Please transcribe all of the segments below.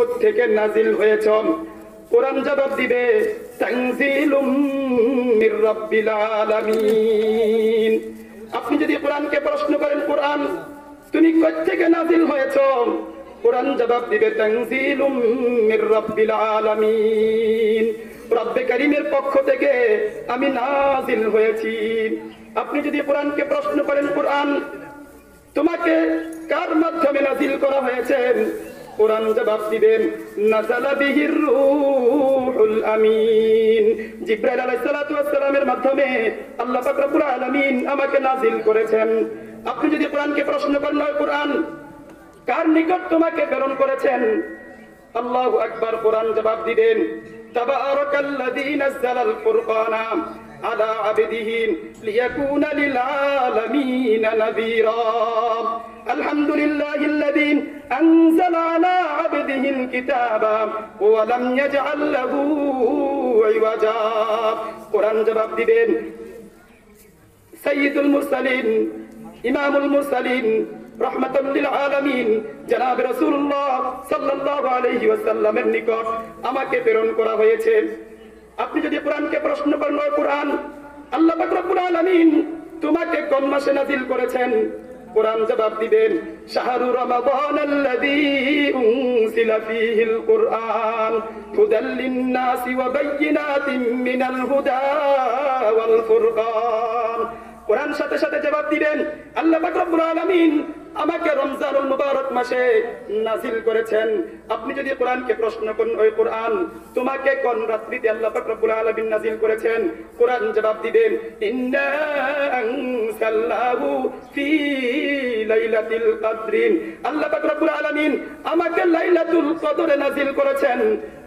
কোত্থেকে নাজিল হয়েছ? কোরআন জবাব দিবে তানজিলুম মির রাব্বিল আলামিন। আপনি যদি কোরআনকে প্রশ্ন করেন, কোরআন তুমি কোত্থেকে নাজিল হয়েছ? কোরআন জবাব দিবে তানজিলুম মির রাব্বিল আলামিন, রব্বে কারীমের পক্ষ থেকে আমি নাজিল হয়েছি। আপনি যদি কোরআনকে প্রশ্ন করেন, কোরআন তোমাকে কার মাধ্যমে নাজিল করা হয়েছে? কোরআন জবাব দিবেন নাযালা বিহির রূহুল আমিন, জিবরাইল আলাইহিস সালাতু ওয়াস সালামের মাধ্যমে আল্লাহ পাক রব্বুল আলামিন আমাকে নাজিল করেছেন। আপনি যদি কোরআনকে প্রশ্ন করেন, কোরআন কার নিকট তোমাকে প্রেরণ করেছেন? আল্লাহু আকবার, কোরআন জবাব দিবেন তাবারাকাল্লাযী নাযালাল ফুরকানা আলা আবদিহি লিয়াকুনা লিল আলামিনা নাযীরা, আলহামদুলিল্লাহিল্লাযী আনজালা আলা আবদিহিল কিতাবা ওয়া লাম ইয়াজআল লাহু ইওয়াজা। কোরআন জবাব দিবেন সাইয়্যিদুল মুরসালিন, ইমামুল মুরসালিন, রাহমাতুল লিল আলামিন জনাব রাসূলুল্লাহ সাল্লাল্লাহু আলাইহি ওয়াসাল্লামের নিকট আমাকে প্রেরণ করা হয়েছে। আপনি যদি কোরআনকে প্রশ্ন করেন, কোরআন আল্লাহ পাক রব্বুল আলামিন তোমাকে কোন মাসে নাযিল করেছেন? কোরআন জবাব দিবেন শাহরু রমাদানাল্লাযী উনজিলা ফীহিল কুরআন হুদাল লিন-নাসি ওয়া বায়্যিনাতিন মিনাল হুদা ওয়াল ফুরকান। কোরআন সাথে সাথে জবাব দিবেন আল্লাহ পাক রব্বুল আলামিন আমাকে রমজানুল মুবারক মাসে নাযিল করেছেন। আপনি যদি কোরআনকে প্রশ্ন করেন, ওই কোরআন তোমাকে কোন রাত্রিতে আল্লাহ পাক রব্বুল আলামিন নাযিল করেছেন? কোরআন জবাব দিবেন ইন্না আনসালনাহু ফি লাইলাতুল কদরিন, আল্লাহ পাক রব্বুল আলামিন আমাকে লাইলাতুল কদরে নাযিল করেছেন।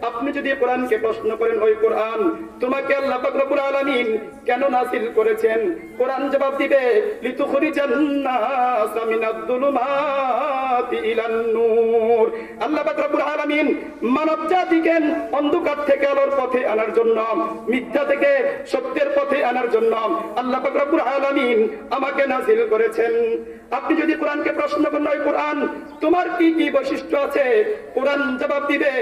আপনি যদি কোরআনকে প্রশ্ন করেন, ওই কোরআন তোমাকে আল্লাহ পাক রব্বুল আলামিন কেন নাযিল করেছেন? কোরআন জবাব দিবে লিতুখরিজান নাস মিনাদ যুলুমাতি ইলান নূর, আল্লাহ পাক রব্বুল আলামিন মানব জাতিকে অন্ধকার থেকে আলোর পথে আনার জন্য, মিথ্যা থেকে সত্যের পথে আনার জন্য আল্লাহ পাক রব্বুল আলামিন আমাকে নাযিল করেছেন। আপনি যদি কোরআনকে প্রশ্ন করেন, ওই কোরআন তোমার কি কি বৈশিষ্ট্য আছে? কোরআন জবাব দিবে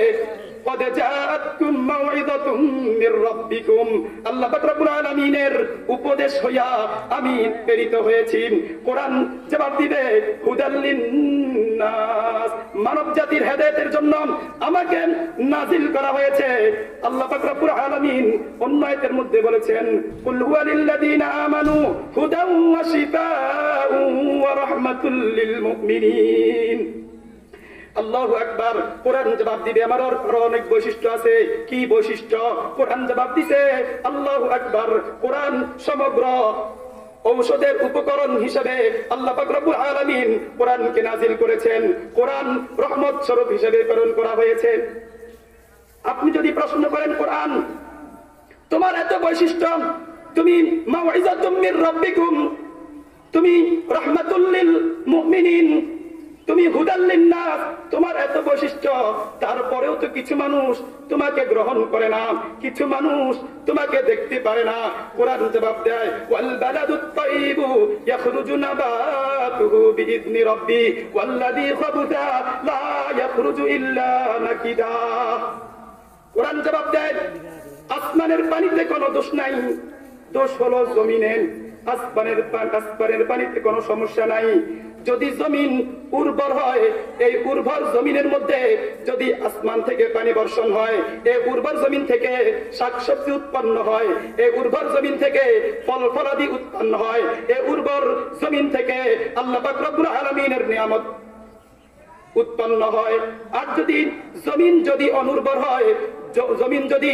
قد جاءتكم موعظة من ربكم, আল্লাহ পাক রব্বুল আলামিনের উপদেশ হইয়া আমি প্রেরিত হয়েছি। কোরআন জবাব দিবে হুদাল লিন-নাস, মানব জাতির হেদায়েতের জন্য আমাকে নাযিল করা হয়েছে। আল্লাহ পাক রব্বুল আলামিন অন্য আয়াতের মধ্যে বলেছেন কুল হুয়া লিল্লাযীনা আমানু হুদাও ওয়া শিফাউ ওয়া রাহমাতুল লিল মুমিনিন। আল্লাহু আকবার। কোরআন জবাব দিবে আমার অনেক বৈশিষ্ট্য আছে। কি বৈশিষ্ট্য? কোরআন জবাব দিতে আল্লাহু আকবার, কোরআন সমগ্র ঔষধের উপকরণ হিসেবে আল্লাহ পাক রব্বুল আলামিন কোরআনকে নাযিল করেছেন। কোরআন রহমত স্বরূপ হিসেবে প্রেরণ করা হয়েছে। আপনি যদি প্রশ্ন করেন, কোরআন তোমার এত বৈশিষ্ট্য, তুমি মাউইযাতুম মির রাব্বিকুম, তুমি রাহমাতুল লিল মুমিনিন, তুমি হুদাল লিন-নাস, তোমার এত বৈশিষ্ট্য, তারপরেও তো কিছু মানুষ তোমাকে গ্রহণ করে না, কিছু মানুষ তোমাকে দেখতে পারে না। কোরআন জবাব দেয় ওয়াল বালাদুত তাইয়িবু ইয়াখরুজু নাবাতুহু বিইذনি রাব্বি ওয়াল্লাযী খাবুথা লা ইয়াখরুজু ইল্লা নাকিদা। কোরআন জবাব দেয় আসমানের পানিতে কোনো দোষ নাই, দোষ হলো জমিনের। আসমানের পানিতে কোনো সমস্যা নাই। যদি জমিন উর্বর হয়, এই উর্বর জমিনের মধ্যে যদি আসমান থেকে পানি বর্ষণ হয়, এই উর্বর জমিন থেকে শাকসবজি উৎপন্ন হয়, এই উর্বর জমিন থেকে ফল ফলাদি উৎপন্ন হয়, এই উর্বর জমিন থেকে আল্লাহ পাক রব্বুল আলামিনের নিয়ামত উৎপন্ন হয়। আর যদি জমিন যদি অনুর্বর হয়, জমিন যদি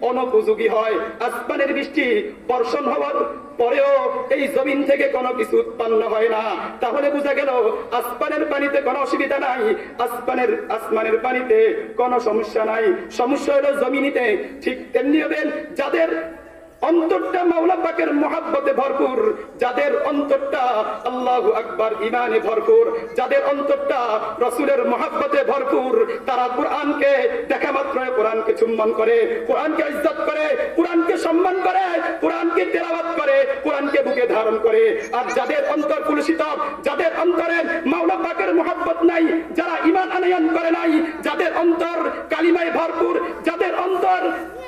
অনুপযোগী হয়, আসমানের বৃষ্টি বর্ষণ হওয়ার পরেও এই জমিন থেকে কোনো কিছু উৎপন্ন হয় না, তাহলে বোঝা গেল আসমানের পানিতে কোনো অসুবিধা নাই, আসমানের পানিতে কোনো সমস্যা নাই। সমস্যা হলো জমিনিতে। ঠিক তেমনি হবে যাদের অন্তরটা মাওলা পাকের মহব্বতে ভরপুর, যাদের অন্তরটা আল্লাহু আকবার ঈমানে ভরপুর, যাদের অন্তরটা রাসূলের মহব্বতে ভরপুর, তারা কোরআনকে দেখা মাত্র কোরআনকে চুম্বন করে, কোরআনকে ইজ্জত করে, কোরআনকে সম্মান করে, কোরআনকে তেলাওয়াত করে, কোরআনকে বুকে ধারণ করে। আর যাদের অন্তর কলুষিত, যাদের অন্তরে মাওলা পাকের মহব্বত নাই, যারা ঈমান আনয়ন করে নাই, যাদের অন্তর নাস্তিকতায় ভরপুর, যাদের অন্তর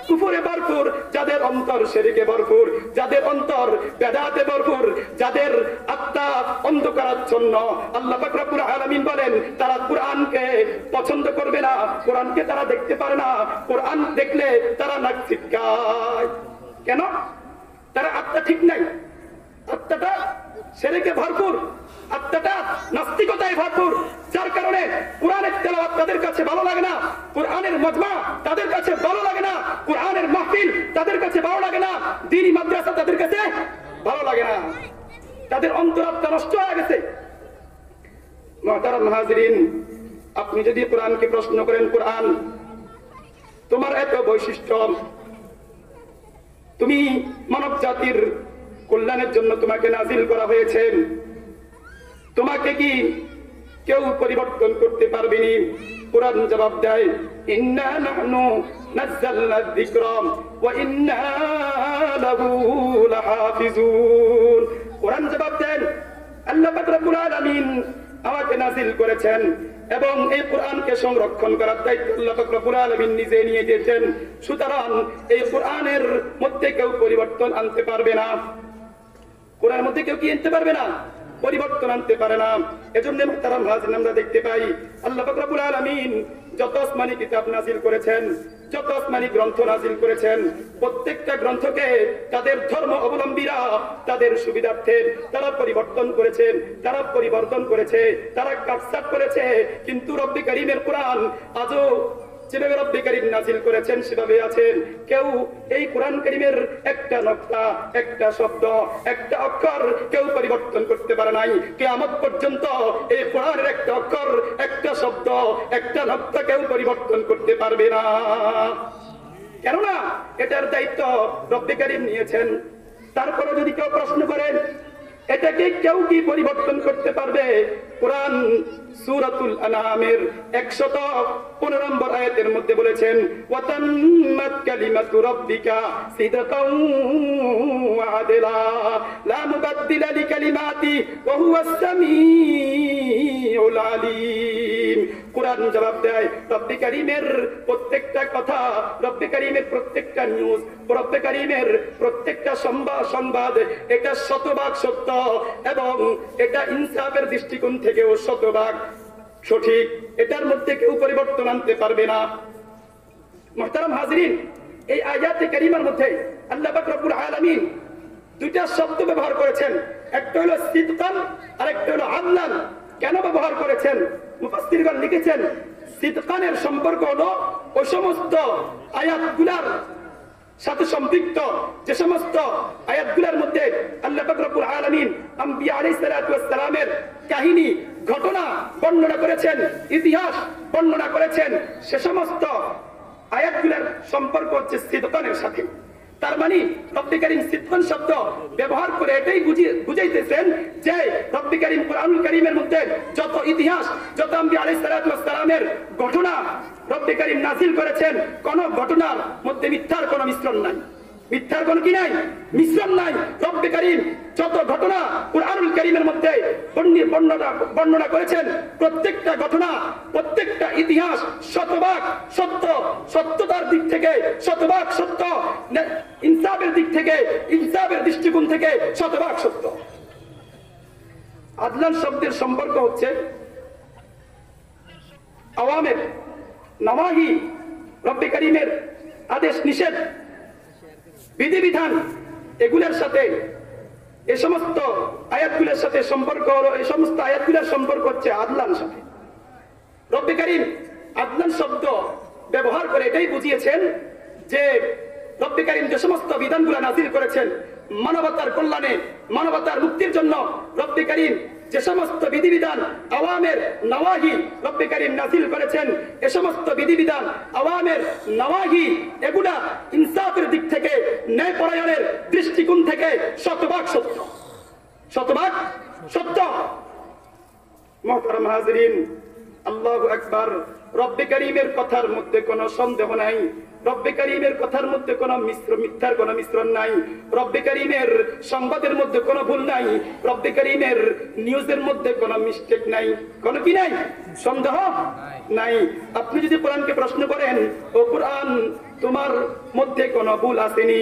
কুফরে ভরপুর, যাদের অন্তর শিরকে ভরপুর, যাদের অন্তর বেদাতে ভরপুর, যাদের আত্মা অন্ধকারাচ্ছন্ন, আল্লাহ পাক রব্বুল আলামিন বলেন তারা কোরআনকে পছন্দ করবে না, কোরআনকে তারা দেখতে পারে না, কোরআন দেখলে তারা নাক ছিটকায়। কেন? তারা আত্মা ঠিক নাই, আত্মাটা শিরকে ভরপুর, আত্মাটা নাস্তিকতায় ভরপুর, যার কারণে কোরআনের তেলাওয়াত তাদের কাছে ভালো লাগে না, কোরআনের মজমা তাদের কাছে ভালো লাগে না, কোরআনের মাহফিল তাদের কাছে ভালো লাগে না, দ্বীনি মাদ্রাসা তাদের কাছে ভালো লাগে না, তাদের অন্তরাত্মা নষ্ট হয়ে গেছে। মুহতারাম হাজিরিন, আপনি যদি কোরআনকে প্রশ্ন করেন, কোরআন তোমার এত বৈশিষ্ট্য, তুমি মানব জাতির কল্যাণের জন্য তোমাকে নাজিল করা হয়েছে, তোমাকে কি কেউ পরিবর্তন করতে পারবেনি? কোরআন জবাব দেয়, ইন্না নাহনু নাযালনা যিকরা ওয়া ইন্না লাহু লাহাফিজুন। কোরআন জবাব দেন, আল্লাহ পাক রব্বুল আলামিন আমাকে নাজিল করেছেন এবং এই কোরআনকে সংরক্ষণ করার দায়িত্ব আল্লাহ পাক রব্বুল আলামিন নিজে নিয়ে নিয়েছেন। সুতরাং এই কোরআনের মধ্যে কেউ পরিবর্তন আনতে পারবে না, কোরআনের মধ্যে কেউ কি আনতে পারবে না, পরিবর্তন আনতে পারে না। এজন্য মুহতারাম হাজিরিন, আমরা দেখতে পাই আল্লাহ পাক রব্বুল আলামিন যত আসমানি কিতাব নাজিল করেছেন, যত আসমানি গ্রন্থ নাজিল করেছেন, প্রত্যেকটা গ্রন্থকে তাদের ধর্ম অবলম্বীরা তাদের সুবিধার্থে তারা পরিবর্তন করেছেন, তারা পরিবর্তন করেছে, তারা কাটছাঁট করেছে। কিন্তু রব্বে কারীমের কোরআন আজও যেভাবে রব্বে কারীম নাজিল করেছেন সেভাবে আছেন। কেউ এই কোরআন কারীমের একটা নকতা, একটা শব্দ, একটা অক্ষর কেউ পরিবর্তন করতে পারে নাই। কিয়ামত পর্যন্ত এই কোরআনের একটা অক্ষর, একটা শব্দ, একটা নকতা কেউ পরিবর্তন করতে পারবে না। কেননা এটার দায়িত্ব রব্বে কারীম নিয়েছেন। তারপরে যদি কেউ প্রশ্ন করেন এটাকে কেউ কি পরিবর্তন করতে পারবে? কোরআন সূরাতুল আনআমের 115 নম্বর আয়াতের মধ্যে বলেছেন, ওয়া তাম্মাত কালিমাতু রাব্বিকা সিদকান ওয়া আদলা লা মুবাদদিলা লিকালিমাতি ওয়া হুয়াস সামিউল আলিম। কোরআন জবাব দেয় রব্বে কারীমের প্রত্যেকটা কথা, রব্বে কারীমের প্রত্যেকটা নিউজ, রব্বে কারীমের প্রত্যেকটা সংবাদ এটা শতভাগ সত্য এবং এটা ইনসাফের দৃষ্টিকোণ থেকেও শতভাগ সঠিক। এটার মধ্যে কেউ পরিবর্তন আনতে পারবে না। মুহতারাম হাজিরিন, এই আয়াতে কারিমার মধ্যে আল্লাহ পাক রব্বুল আলামিন দুইটা শব্দ ব্যবহার করেছেন, একটা হলো সিদকান আর একটা হলো আদলান। কেন ব্যবহার করেছেন? মুফাসসিরগণ লিখেছেন সিদকানের সম্পর্ক হলো ওই সমস্ত আয়াতগুলার সাথে সম্পৃক্ত যে সমস্ত আয়াতগুলোর মধ্যে আল্লাহ পাক রব্বুল আলামিন আম্বিয়া আলাইহিস সালাতু ওয়াস সালামের কাহিনী, ঘটনা বর্ণনা করেছেন, ইতিহাস বর্ণনা করেছেন, সে সমস্ত আয়াতগুলোর সম্পর্ক হচ্ছে সিদকানের সাথে। তার মানে রব্বে কারীম সিদকান শব্দ ব্যবহার করে এটাই বুঝাইতেছেন যে রব্বে কারীম কোরআনুল কারীমের মধ্যে যত ইতিহাস, যত আম্বিয়া আলাইহিস সালাতু ওয়াস সালামের ঘটনা রব্বে কারীম নাযিল করেছেন, কোন ঘটনার মধ্যে মিথ্যার কোন মিশ্রণ নাই, মিথ্যার কোন কি নাই, মিশ্রণ নাই। রব্বে কারীম যত ঘটনা কোরআনুল কারীমের মধ্যে বর্ণনা করেছেন, প্রত্যেকটা ঘটনা, প্রত্যেকটা ইতিহাস শতভাগ সত্য, সত্যতার দিক থেকে শতভাগ সত্য, ইনসাফের দিক থেকে, ইনসাফের দৃষ্টিকোণ থেকে শতভাগ সত্য। আদলান শব্দের সম্পর্ক হচ্ছে আওয়ামের নাওয়াহি, রব্বে কারীমের আদেশ নিষেধ, বিধিবিধান, এগুলোর সাথে এই সমস্ত আয়াতগুলোর সাথে সম্পর্ক হলো, এই সমস্ত আয়াতগুলোর সম্পর্ক হচ্ছে আদলান সাথে। রব্বে কারীম আদলান শব্দ ব্যবহার করে এটাই বুঝিয়েছেন যে রব্বে কারীম যে সমস্ত বিধানগুলো নাযিল করেছেন মানবতার কল্যাণে, মানবতার মুক্তির জন্য, রব্বে কারীম যে সমস্ত বিধিবিধান আওয়ামের নাওয়াহি রব্বে কারীম নাযিল করেছেন, এ সমস্ত বিধিবিধান আওয়ামের নাওয়াহি এগুলা ইনসাফের দিক থেকে, ন্যায়পরায়ণের দৃষ্টিকোণ থেকে শতভাগ সত্য, শতভাগ সত্য। মুহতারাম হাজিরিন, আল্লাহু আকবার। রব্বে কারীমের কথার মধ্যে কোনো সন্দেহ নাই, রব্বে কারীমের কথার মধ্যে কোনো মিথ্যার কোনো মিশ্রণ নাই, রব্বে কারীমের সংবাদের মধ্যে কোনো ভুল নাই, রব্বে কারীমের নিউজের মধ্যে কোনো মিস্টেক নাই, কোনো কি নাই, সন্দেহ নাই। আপনি যদি কোরআনকে প্রশ্ন করেন, ও কোরআন তোমার মধ্যে কোনো ভুল আসেনি,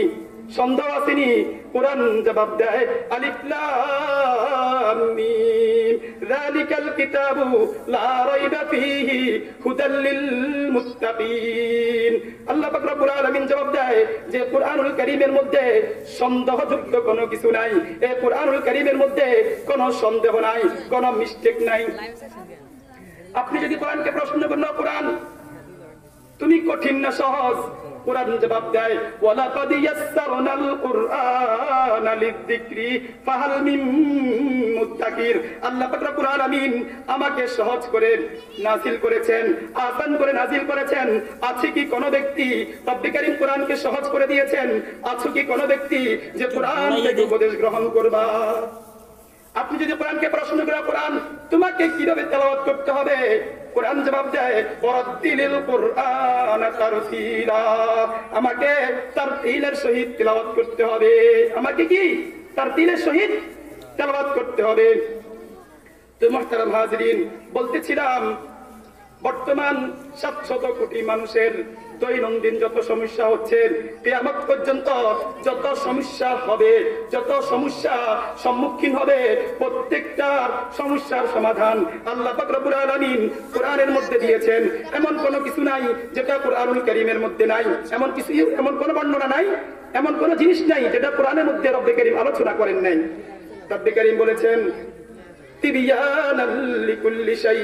সন্দেহ আসেনি, কোরআন জবাব দেয় আলিফ লাম মিম যালিকাল কিতাবু লা রাইবা ফীহি হুদাল লিল মুত্তাকিন। আল্লাহ পাক রব্বুল আলামিন জবাব দেয় যে কোরআনুল কারীমের মধ্যে সন্দেহযুক্ত কোনো কিছু নাই, এই কোরআনুল কারীমের মধ্যে কোনো সন্দেহ নাই, কোনো মিস্টেক নাই। আপনি যদি কোরআনকে প্রশ্ন করেন, কোরআন তুমি কঠিন না সহজ, কোরআন জবাব দেয় ওয়ালাকাদ ইয়াসসারনাল কুরআনা লিযিকরি ফাহাল মিন মুদ্দাকির। আল্লাহ পাক রব্বুল আলামিন আমাকে সহজ করে নাযিল করেছেন, আসান করে নাযিল করেছেন। আছে কি কোন ব্যক্তি, রব্বুল কারীম কোরআনকে সহজ করে দিয়েছেন, আছে কি কোন ব্যক্তি যে কোরআন থেকে উপদেশ গ্রহণ করবা? আপনি যদি কোরআনকে প্রশ্ন করেন, কোরআন তোমাকে কিভাবে তেলাওয়াত করতে হবে, কোরআন জবাব দেয় ওয়ারাতিলিল কুরআন তারতিলা, আমাকে তারতিলের সহিত তেলাওয়াত করতে হবে, আমাকে কি তারতিলের সহিত তেলাওয়াত করতে হবে। তো মুহতারাম হাজিরিন, বলতেছিলাম বর্তমান 700 কোটি মানুষের দৈনন্দিন যত সমস্যা হচ্ছে, কিয়ামত পর্যন্ত যত সমস্যা হবে, যত সমস্যা সম্মুখীন হবে, প্রত্যেকটা সমস্যার সমাধান আল্লাহ পাক রব্বুল আলামিন কোরআনের মধ্যে দিয়েছেন। এমন কোনো কিছু নাই যেটা কোরআনুল কারীমের মধ্যে নাই, এমন কিছু, এমন কোনো বর্ণনা নাই, এমন কোনো জিনিস নাই যেটা কোরআনের মধ্যে রব্বে কারীম আলোচনা করেন নাই। রব্বে কারীম বলেছেন তিবিয়ানাল লিকুল্লি শাই,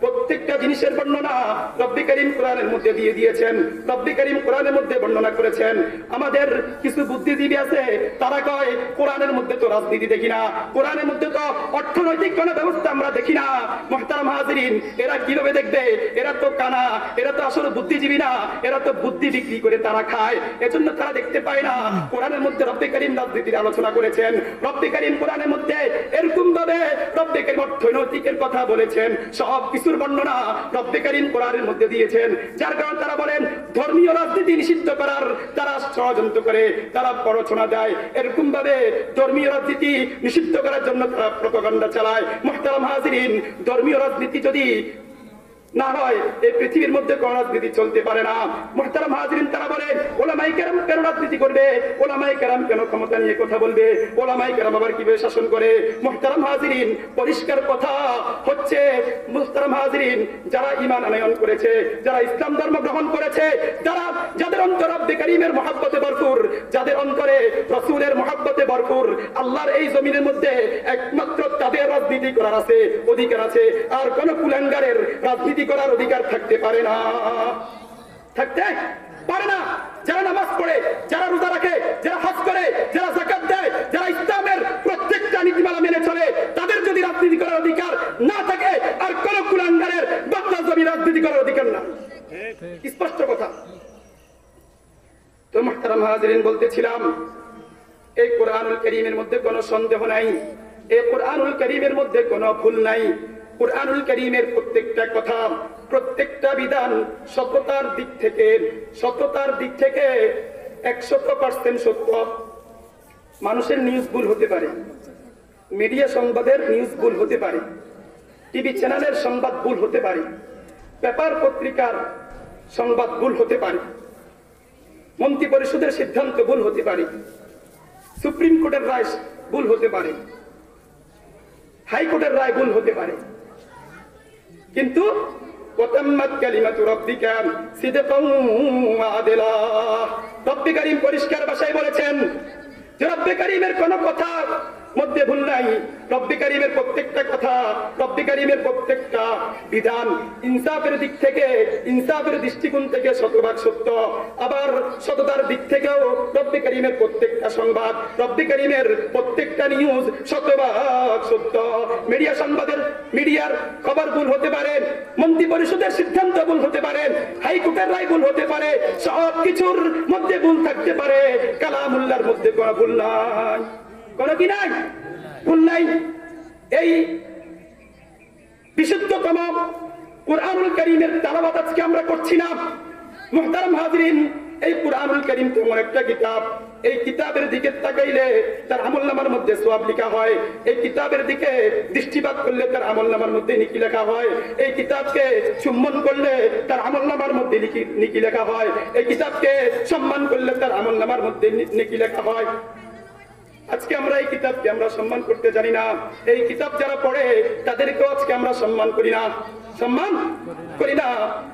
প্রত্যেকটা জিনিসের বর্ণনা রব্বি কারীম কোরআনের মধ্যে দিয়ে দিয়েছেন। রব্বি কারীম কোরআনের মধ্যে বর্ণনা করেছেন। আমাদের কিছু বুদ্ধিজীবী আছে, তারা কয় কোরআনের মধ্যে তো রাজনীতি দেখি না, কোরআনের মধ্যে তো অর্থনৈতিক কোনো ব্যবস্থা আমরা দেখি না। মুহতারাম হাজিরিন, এরা কিভাবে দেখবে? এরা তো কানা, এরা তো আসলে বুদ্ধিজীবী না, এরা তো বুদ্ধি বিক্রি করে তারা খায়, এজন্য তারা দেখতে পায় না কোরআনের মধ্যে রব্বি কারীম রাজনীতির আলোচনা করেছেন। রব্বি কারীম কোরআনের মধ্যে এরকম ভাবে রব্বি কারীম অর্থনৈতিকের কথা বলেছেন, সব কিছু বর্ণনা রব্বে কারীম কোরআনের মধ্যে দিয়েছেন। যার কারণে তারা বলেন ধর্মীয় রাজনীতি নিষিদ্ধ করার তারা ষড়যন্ত্র করে, তারা প্ররোচনা দেয়, এরকম ভাবে ধর্মীয় রাজনীতি নিষিদ্ধ করার জন্য তারা প্রপাগান্ডা চালায়। মুহতারাম হাজিরিন, ধর্মীয় রাজনীতি যদি না হয় এই পৃথিবীর মধ্যে কোন রাজনীতি চলতে পারে না। মুহতারাম হাজিরিন, তারা বলেন ওলামায়ে কেরাম কেন রাজনীতি করবে, ওলামায়ে কেরাম কেন ক্ষমতা নিয়ে কথা বলবে, ওলামায়ে কেরাম আবার কিভাবে শাসন করে? মুহতারাম হাজিরিন, পরিষ্কার কথা হচ্ছে, মুহতারাম হাজিরিন, যারা ঈমান আনয়ন করেছে, যারা ইসলাম ধর্ম গ্রহণ করেছে, যাদের অন্তর রব্বে কারীমের মহব্বতে ভরপুর, যাদের অন্তরে রাসূলের মহব্বতে ভরপুর, আল্লাহর এই জমিনের মধ্যে একমাত্র তাদের রাজনীতি করার আছে, অধিকার আছে। আর কোন কুলাঙ্গারের রাজনীতি করার অধিকার থাকতে পারে না, থাকতে পারে না। যারা নামাজ পড়ে, যারা রোজা রাখে, যারা হজ করে, যারা যাকাত দেয়, যারা ইসলামের প্রত্যেকটা নীতিমালা মেনে চলে, তাদের যদি রাজনীতি করার অধিকার না থাকে, আর কোন কুলাঙ্গারের বাংলা জমি রাজনীতি করার অধিকার না। স্পষ্ট কথা। তো মুহতারাম হাজিরিন, বলতেছিলাম এই কোরআনুল কারীমের মধ্যে কোনো সন্দেহ নাই, এই কোরআনুল কারীমের মধ্যে কোনো ভুল নাই। কোরআনুল কারীমের প্রত্যেকটা কথা, প্রত্যেকটা বিধান সত্যতার দিক থেকে 100% সত্য। মানুষের নিউজ ভুল হতে পারে, মিডিয়া সংবাদের নিউজ ভুল হতে পারে, টিভি চ্যানেলের সংবাদ ভুল হতে পারে, পেপার পত্রিকার সংবাদ ভুল হতে পারে, মন্ত্রী পরিষদের সিদ্ধান্ত ভুল হতে পারে, সুপ্রিম কোর্টের রায় ভুল হতে পারে, হাইকোর্টের রায় ভুল হতে পারে, কিন্তু ওয়াতাম্মাত কালিমাতু রাব্বিকা সিদকান ওয়া আদলা। রব্বে কারীম পরিষ্কার ভাষায় বলেছেন যে রব্বে কারীমের কোনো কথা মধ্যে ভুল নাই। রব্বে কারীমের প্রত্যেকটা কথা, রব্বে কারীমের প্রত্যেকটা বিধান ইনসাফের দিক থেকে, ইনসাফের দৃষ্টিকোণ থেকে শতভাগ সত্য। আবার সততার দিক থেকেও রব্বে কারীমের প্রত্যেকটা সংবাদ, রব্বে কারীমের প্রত্যেকটা নিউজ শতভাগ সত্য। মিডিয়া সংবাদের, মিডিয়ার খবর ভুল হতে পারে, মন্ত্রী পরিষদের সিদ্ধান্ত ভুল হতে পারে, হাইকোর্টের রায় ভুল হতে পারে, সব কিছুর মধ্যে ভুল থাকতে পারে, কালামুল্লাহর মধ্যে কোনো ভুল নাই, কোনো কি নাই, ভুল নাই। এই বিশুদ্ধতম কোরআনুল কারীমের তেলাওয়াত আজকে আমরা করছি না। মুহতারাম হাজিরিন, এই কুরআনুল কারীম তেমন একটা কিতাব, এই কিতাবের দিকে তাকাইলে তার আমলনামার মধ্যে সওয়াব লেখা হয়, এই কিতাবের দিকে দৃষ্টিপাত করলে তার আমলনামার মধ্যে নেকি লেখা হয়, এই কিতাবকে চুম্বন করলে তার আমলনামার মধ্যে নেকি লেখা হয়, এই কিতাবকে সম্মান করলে তার আমলনামার মধ্যে নেকি লেখা হয়। আজকে আমরা এই কিতাবকে আমরা সম্মান করতে জানি না। এই কিতাব যারা পড়ে তাদেরকেও আজকে আমরা সম্মান করি না, সম্মান করি না।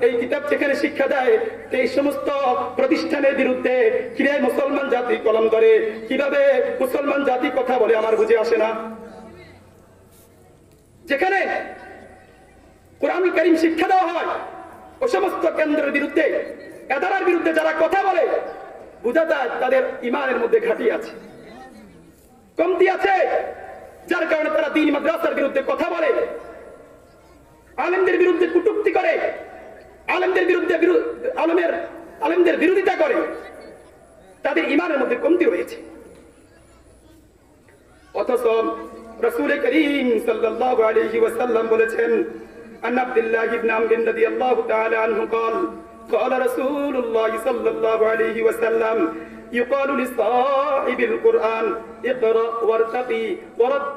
এই কিতাব যেখানে শিক্ষা দেয় এই সমস্ত প্রতিষ্ঠানের বিরুদ্ধে কিভাবে মুসলমান জাতি কলম ধরে, কিভাবে মুসলমান জাতি কথা বলে আমার বুঝে আসে না। যেখানে কুরআনুল কারীম শিক্ষা দেওয়া হয় ও সমস্ত কেন্দ্রের বিরুদ্ধে, এদারার বিরুদ্ধে যারা কথা বলে, বোঝা যায় তাদের ইমানের মধ্যে ঘাটি আছে, কমতি আছে, যার কারণে তারা দ্বীন মাদ্রাসার বিরুদ্ধে কথা বলে, আলেমদের বিরুদ্ধে কটূক্তি করে, আলেমদের বিরুদ্ধে আলেমদের বিরোধিতা করে। তাদের ইমানের মধ্যে কমতি রয়েছে। অথচ রাসূল করিম সাল্লাল্লাহু আলাইহি ওয়াসাল্লাম বলেছেন, আন আব্দুল্লাহ ইবনে আমর রাদিয়াল্লাহু তাআলা আনহু قال قال رسول الله صلى الله عليه وسلم يقال لصاحب القرآن اقرأ وارتقي ورتل